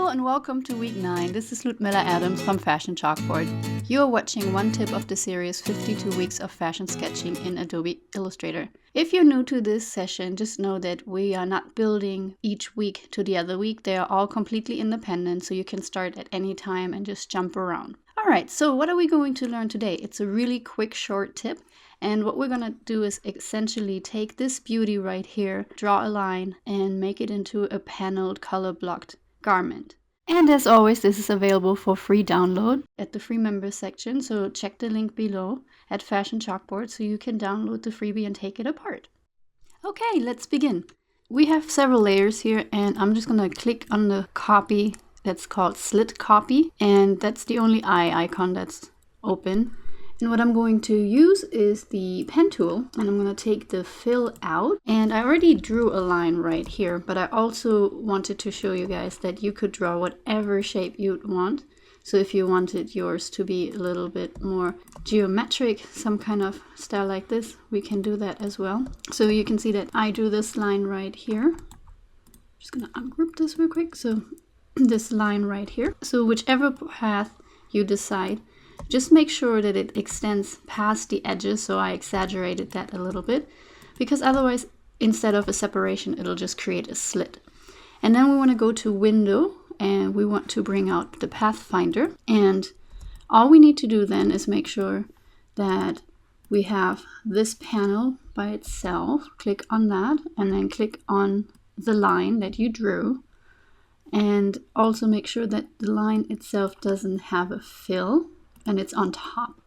Hello and welcome to week 9. This is Ludmilla Adams from Fashion Chalkboard. You are watching one tip of the series 52 weeks of fashion sketching in Adobe Illustrator. If you're new to this session, just know that we are not building each week to the other week. They are all completely independent, so you can start at any time and just jump around. Alright, so what are we going to learn today? It's a really quick, short tip. And what we're going to do is essentially take this beauty right here, draw a line, and make it into a paneled, color-blocked garment. And as always, this is available for free download at the free members section, so check the link below at Fashion Chalkboard so you can download the freebie and take it apart. Okay, let's begin. We have several layers here, and I'm just going to click on the copy that's called Slit Copy, and that's the only eye icon that's open. And what I'm going to use is the pen tool, and I'm going to take the fill out. And I already drew a line right here, but I also wanted to show you guys that you could draw whatever shape you'd want. So if you wanted yours to be a little bit more geometric, some kind of style like this, we can do that as well. So you can see that I drew this line right here. Just going to ungroup this real quick. So this line right here. So whichever path you decide, just make sure that it extends past the edges, so I exaggerated that a little bit, because otherwise, instead of a separation, it'll just create a slit. And then we want to go to Window, and we want to bring out the Pathfinder. And all we need to do then is make sure that we have this panel by itself. Click on that, and then click on the line that you drew. And also make sure that the line itself doesn't have a fill, and it's on top.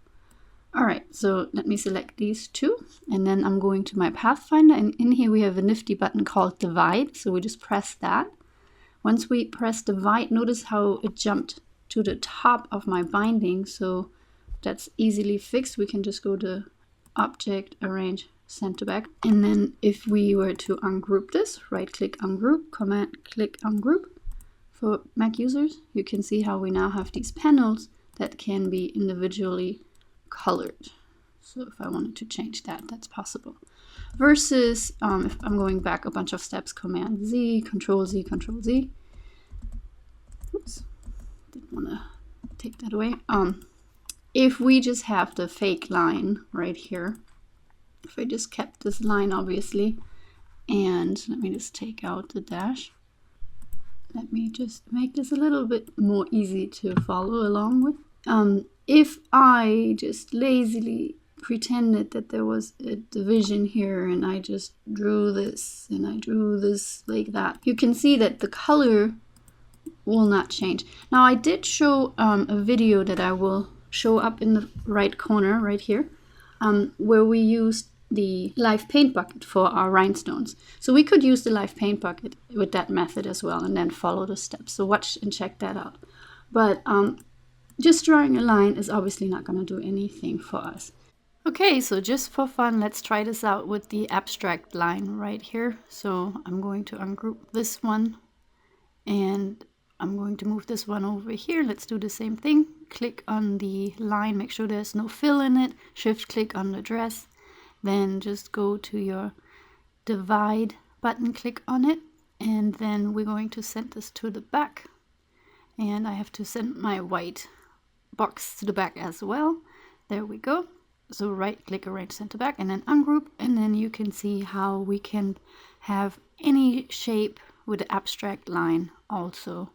Alright, so let me select these two, and then I'm going to my Pathfinder, and in here we have a nifty button called Divide, so we just press that. Once we press Divide, notice how it jumped to the top of my binding, so that's easily fixed. We can just go to Object, Arrange, Center Back, and then if we were to ungroup this, right click Ungroup, Command click Ungroup. For Mac users, you can see how we now have these panels that can be individually colored. So if I wanted to change that, that's possible. Versus if I'm going back a bunch of steps, Command Z, Control Z, Control Z. Oops, didn't want to take that away. If we just have the fake line right here, if I just kept this line obviously, and let me just take out the dash. Let me just make this a little bit more easy to follow along with. If I just lazily pretended that there was a division here and I just drew this and I drew this like that, you can see that the color will not change. Now I did show a video that I will show up in the right corner right here, where we used the live paint bucket for our rhinestones. So we could use the live paint bucket with that method as well and then follow the steps. So watch and check that out. But just drawing a line is obviously not going to do anything for us. Okay, so just for fun, let's try this out with the abstract line right here. So I'm going to ungroup this one and I'm going to move this one over here. Let's do the same thing. Click on the line, make sure there's no fill in it. Shift click on the dress. Then just go to your Divide button, click on it, and then we're going to send this to the back. And I have to send my white box to the back as well. There we go. So right click, Arrange, Center Back, and then ungroup, and then you can see how we can have any shape with the abstract line also.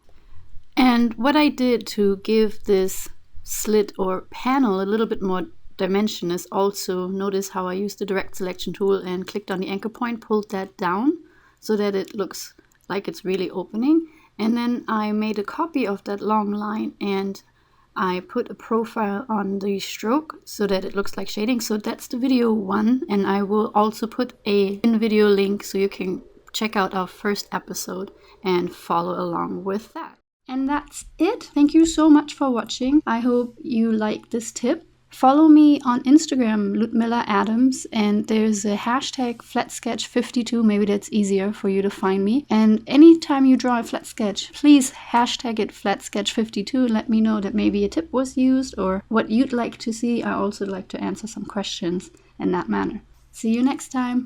And what I did to give this slit or panel a little bit more dimension is also, notice how I used the direct selection tool and clicked on the anchor point, pulled that down so that it looks like it's really opening. And then I made a copy of that long line and I put a profile on the stroke so that it looks like shading. So that's the video 1, and I will also put a in-video link so you can check out our first episode and follow along with that. And that's it. Thank you so much for watching. I hope you like this tip. Follow me on Instagram, Ludmilla Adams, and there's a hashtag flatsketch52. Maybe that's easier for you to find me. And anytime you draw a flat sketch, please hashtag it flatsketch52. Let me know that maybe a tip was used or what you'd like to see. I also like to answer some questions in that manner. See you next time.